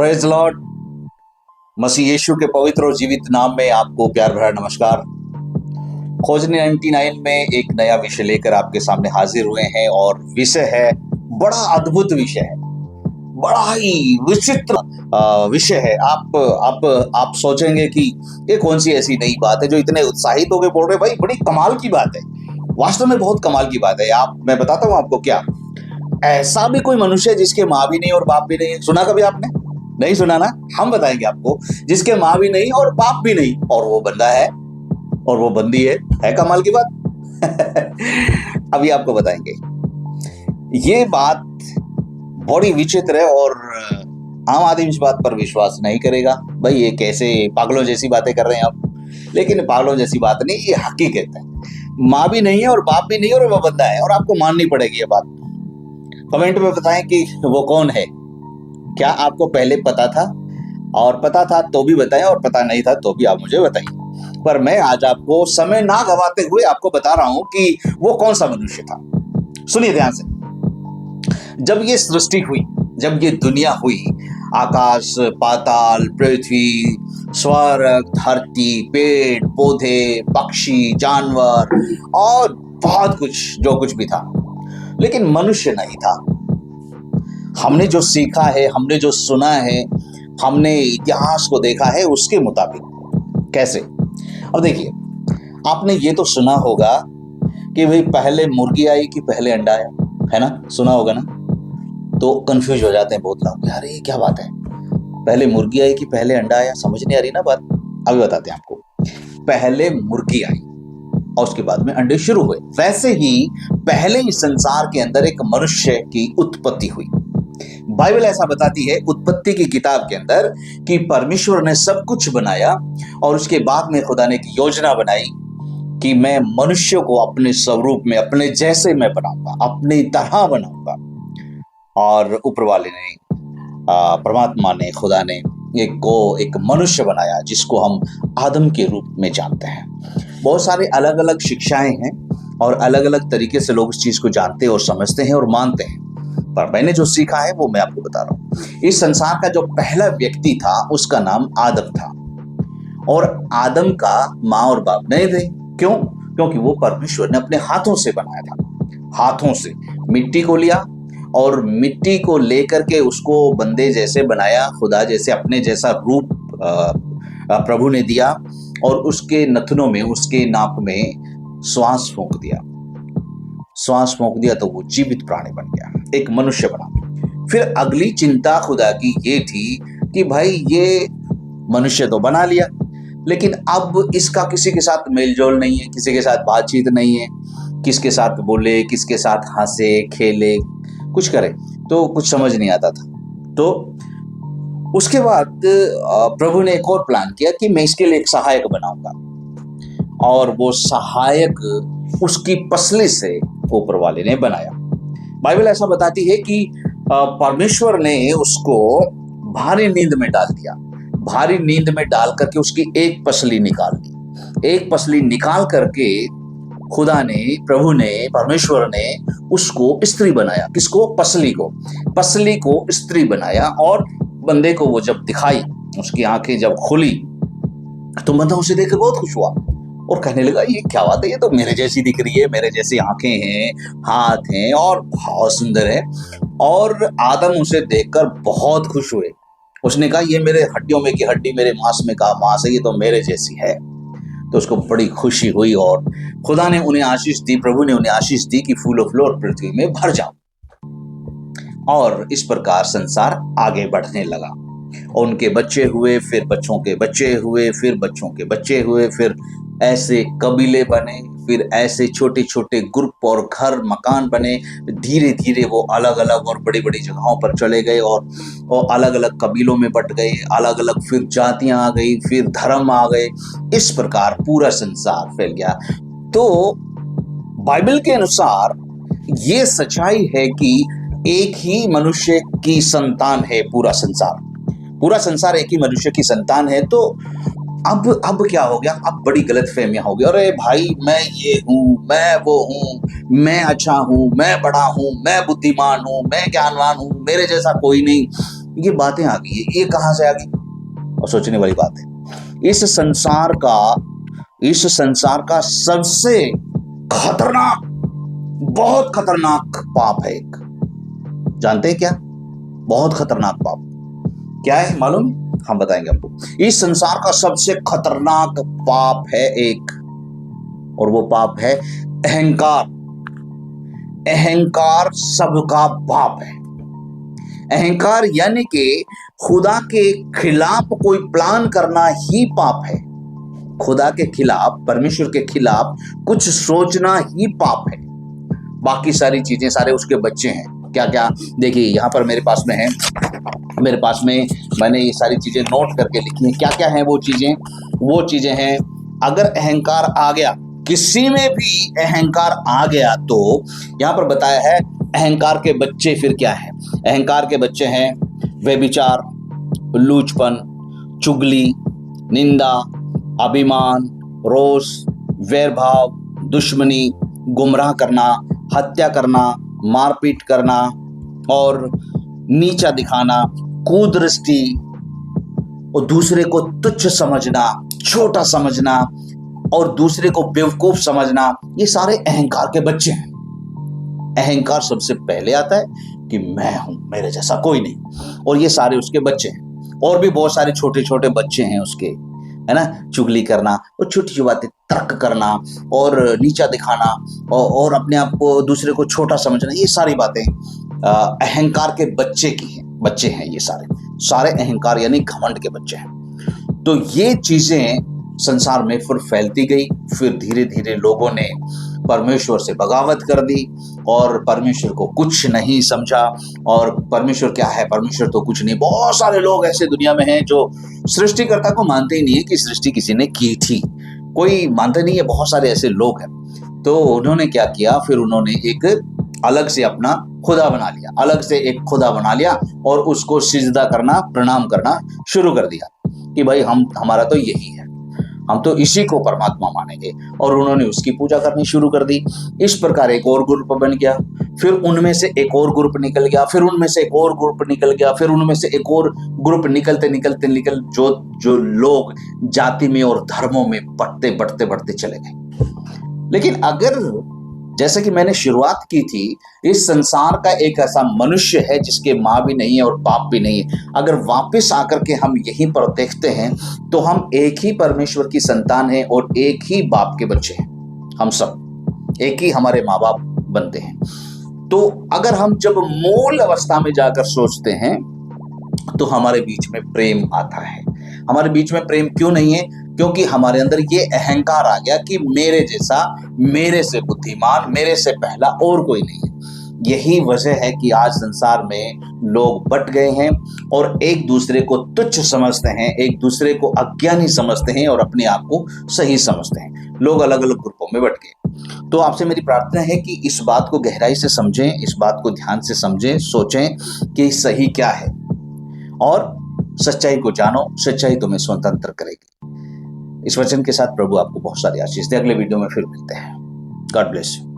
Praise Lord. मसीह यीशु के पवित्र और जीवित नाम में आपको प्यार भरा नमस्कार। खोजने 99 में एक नया विषय लेकर आपके सामने हाजिर हुए हैं और विषय है, बड़ा अद्भुत विषय है, बड़ा ही विचित्र विषय है। आप सोचेंगे कि ये कौन सी ऐसी नई बात है जो इतने उत्साहित होकर बोल रहे, भाई बड़ी कमाल की बात है, वास्तव में बहुत कमाल की बात है। मैं बताता हूं आपको। क्या ऐसा भी कोई मनुष्य है जिसके माँ भी नहीं और बाप भी नहीं? सुना कभी आपने? नहीं सुना ना? हम बताएंगे आपको, जिसके माँ भी नहीं और बाप भी नहीं और वो बंदा है और वो बंदी है कमाल की बात। अभी आपको बताएंगे। ये बात बड़ी विचित्र है और आम आदमी इस बात पर विश्वास नहीं करेगा। भाई ये कैसे पागलों जैसी बातें कर रहे हैं आप? लेकिन पागलों जैसी बात नहीं, ये हकीकत है। माँ भी नहीं है और बाप भी नहीं है और वो बंदा है, और आपको माननी पड़ेगी ये बात। कमेंट में बताएं कि वो कौन है। क्या आपको पहले पता था? और पता था तो भी बताएं, और पता नहीं था तो भी आप मुझे बताइए। पर मैं आज आपको समय ना गवाते हुए आपको बता रहा हूं कि वो कौन सा मनुष्य था। सुनिए ध्यान से। जब ये सृष्टि हुई, जब ये दुनिया हुई, आकाश, पाताल, पृथ्वी, स्वर्ग, धरती, पेड़ पौधे, पक्षी, जानवर और बहुत कुछ जो कुछ भी था, लेकिन मनुष्य नहीं था। हमने जो सीखा है, हमने जो सुना है, हमने इतिहास को देखा है उसके मुताबिक। कैसे? अब देखिए, आपने ये तो सुना होगा कि भाई पहले मुर्गी आई कि पहले अंडा आया, है ना? सुना होगा ना? तो कंफ्यूज हो जाते हैं बहुत लोग, यार ये क्या बात है, पहले मुर्गी आई कि पहले अंडा आया? समझ नहीं आ रही ना बात। अभी बताते हैं आपको। पहले मुर्गी आई और उसके बाद में अंडे शुरू हुए। वैसे ही पहले इस संसार के अंदर एक मनुष्य की उत्पत्ति हुई। बाइबल ऐसा बताती है उत्पत्ति की किताब के अंदर कि परमेश्वर ने सब कुछ बनाया और उसके बाद में खुदा ने एक योजना बनाई कि मैं मनुष्य को अपने स्वरूप में, अपने जैसे मैं बनाऊंगा, अपनी तरह बनाऊंगा। और ऊपर वाले ने, परमात्मा ने, खुदा ने एक मनुष्य बनाया जिसको हम आदम के रूप में जानते हैं। बहुत सारे अलग अलग शिक्षाएं हैं और अलग अलग तरीके से लोग इस चीज को जानते और समझते हैं और मानते हैं, पर मैंने जो सीखा है वो मैं आपको बता रहा हूं। इस संसार का जो पहला व्यक्ति था उसका नाम आदम था, और आदम का माँ और बाप नहीं थे। क्यों? क्योंकि वो परमेश्वर ने अपने हाथों से बनाया था। हाथों से मिट्टी को लिया और मिट्टी को लेकर के उसको बंदे जैसे बनाया, खुदा जैसे, अपने जैसा रूप प्रभु ने दिया और उसके नथनों में, उसके नाक में श्वास फूंक दिया। श्वास फूंक दिया तो वो जीवित प्राणी बन गया, एक मनुष्य बना। फिर अगली चिंता खुदा की ये थी कि भाई ये मनुष्य तो बना लिया, लेकिन अब इसका किसी के साथ मेलजोल नहीं है, किसी के साथ बातचीत नहीं है, किसके साथ बोले, किसके साथ हंसे, खेले, कुछ करे, तो कुछ समझ नहीं आता था। तो उसके बाद प्रभु ने एक और प्लान किया कि मैं इसके लिए एक सहायक बनाऊंगा, और वो सहायक उसकी पसली से ऊपर वाले ने बनाया। बाइबल ऐसा बताती है कि परमेश्वर ने उसको भारी नींद में डाल दिया। भारी नींद में डाल करके उसकी एक पसली निकाल दी। एक पसली निकाल करके खुदा ने, प्रभु ने, परमेश्वर ने उसको स्त्री बनाया। किसको? पसली को। पसली को स्त्री बनाया और बंदे को वो जब दिखाई, उसकी आंखें जब खुली तो बंदा उसे देखकर बहुत खुश हुआ और कहने लगा, ये क्या बात है, ये तो मेरे जैसी दिख रही है, मेरे जैसी आंखें हैं, हाथ हैं और बहुत सुंदर है। और आदम उसे देखकर बहुत खुश हुए। उसने कहा, ये मेरे हड्डियों में की हड्डी, मेरे मांस में का मांस है, ये तो मेरे जैसी है। तो उसको बड़ी खुशी हुई और खुदा ने उन्हें आशीष दी, प्रभु ने उन्हें आशीष दी कि फूलो फूलो और पृथ्वी में भर जाओ। और इस प्रकार संसार आगे बढ़ने लगा और उनके बच्चे हुए, फिर बच्चों के बच्चे हुए, फिर बच्चों के बच्चे हुए, फिर ऐसे कबीले बने, फिर ऐसे छोटे छोटे ग्रुप और घर मकान बने। धीरे धीरे वो अलग अलग और बड़ी बड़ी जगहों पर चले गए और अलग अलग कबीलों में बट गए, अलग अलग फिर जातियां आ गई, फिर धर्म आ गए। इस प्रकार पूरा संसार फैल गया। तो बाइबल के अनुसार ये सच्चाई है कि एक ही मनुष्य की संतान है पूरा संसार। पूरा संसार एक ही मनुष्य की संतान है। तो अब क्या हो गया? अब बड़ी गलतफहमियां हो गई। अरे भाई, मैं ये हूं, मैं वो हूं, मैं अच्छा हूं, मैं बड़ा हूं, मैं बुद्धिमान हूं, मैं ज्ञानवान हूं, मेरे जैसा कोई नहीं। ये बातें आ गई, ये कहां से आ गई? और सोचने वाली बात है। इस संसार का सबसे खतरनाक, बहुत खतरनाक पाप है एक। जानते हैं क्या? बहुत खतरनाक पाप क्या है मालूम? हम बताएंगे आपको। इस संसार का सबसे खतरनाक पाप है एक, और वो पाप है अहंकार। अहंकार सबका बाप है। अहंकार यानी कि खुदा के खिलाफ कोई प्लान करना ही पाप है। खुदा के खिलाफ, परमेश्वर के खिलाफ कुछ सोचना ही पाप है। बाकी सारी चीजें सारे उसके बच्चे हैं। क्या क्या? देखिए यहां पर मेरे पास में मैंने ये सारी चीजें नोट करके लिखी हैं। क्या क्या है वो चीजें हैं, अगर अहंकार आ गया, किसी में भी अहंकार आ गया, तो यहां पर बताया है अहंकार के बच्चे फिर क्या है? अहंकार के बच्चे हैं व्यभिचार, लूचपन, चुगली, निंदा, अभिमान, रोष, वैरभाव, दुश्मनी, गुमराह करना, हत्या करना, मारपीट करना और नीचा दिखाना, कुदृष्टि और दूसरे को तुच्छ समझना, छोटा समझना और दूसरे को बेवकूफ समझना, ये सारे अहंकार के बच्चे हैं। अहंकार सबसे पहले आता है कि मैं हूं, मेरे जैसा कोई नहीं, और ये सारे उसके बच्चे हैं। और भी बहुत सारे छोटे छोटे बच्चे हैं उसके, है ना? चुगली करना और छोटी छोटी बातें, तर्क करना और नीचा दिखाना और अपने आप को, दूसरे को छोटा समझना, ये सारी बातें अहंकार के बच्चे हैं। ये सारे अहंकार यानी घमंड के बच्चे हैं। तो ये चीजें संसार में फिर फैलती गई। फिर धीरे धीरे लोगों ने परमेश्वर से बगावत कर दी और परमेश्वर को कुछ नहीं समझा। और परमेश्वर क्या है? परमेश्वर तो कुछ नहीं। बहुत सारे लोग ऐसे दुनिया में हैं जो सृष्टिकर्ता को मानते ही नहीं है कि सृष्टि किसी ने की थी। कोई मानते नहीं है, बहुत सारे ऐसे लोग हैं। तो उन्होंने क्या किया? फिर उन्होंने एक अलग से अपना खुदा बना लिया, अलग से एक खुदा बना लिया और उसको सिजदा करना, प्रणाम करना शुरू कर दिया कि भाई हमारा तो यही है, हम तो इसी को परमात्मा मानेंगे। और उन्होंने उसकी पूजा करनी शुरू कर दी। इस प्रकार एक और ग्रुप बन गया, फिर उनमें से एक और ग्रुप निकल गया, फिर उनमें से एक और ग्रुप निकल गया, फिर उनमें से एक और ग्रुप निकलते जो लोग जाति में और धर्मों में बढ़ते चले गए। लेकिन अगर, जैसे कि मैंने शुरुआत की थी, इस संसार का एक ऐसा मनुष्य है जिसके माँ भी नहीं है और बाप भी नहीं है। अगर वापस आकर के हम यहीं पर देखते हैं तो हम एक ही परमेश्वर की संतान हैं और एक ही बाप के बच्चे हैं। हम सब एक ही हमारे माँ बाप बनते हैं। तो अगर हम जब मूल अवस्था में जाकर सोचते हैं तो हमारे बीच में प्रेम आता है। हमारे बीच में प्रेम क्यों नहीं है? क्योंकि हमारे अंदर ये अहंकार आ गया कि मेरे जैसा, मेरे से बुद्धिमान, मेरे से पहला और कोई नहीं है। यही वजह है कि आज संसार में लोग बट गए हैं और एक दूसरे को तुच्छ समझते हैं, एक दूसरे को अज्ञानी समझते हैं और अपने आप को सही समझते हैं। लोग अलग अलग ग्रुपों में बट गए। तो आपसे मेरी प्रार्थना है कि इस बात को गहराई से समझें, इस बात को ध्यान से समझें, सोचें कि सही क्या है और सच्चाई को जानो। सच्चाई तुम्हें स्वतंत्र करेगी। इस वचन के साथ प्रभु आपको बहुत सारी आशीष दे। अगले वीडियो में फिर मिलते हैं। God bless you.